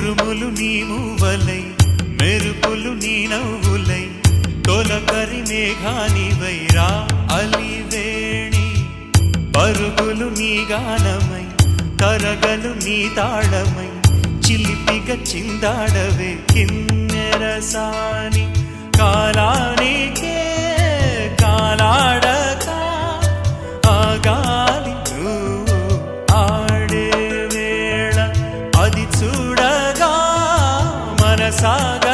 ఉరుములు నీ మూవలై మెరుపులు నీ నవ్వులై తొలకరి మేఘానివైరా అలివేణి పరుగులు నీ గానమై తరగలు నీ తాళమై చిలిపిగ చిందాడవే కిన్నెరసాని కాలానికే కాలాడక ఆగాలి నువ్వు ఆడే వేళ అది చూడగా మనసాగ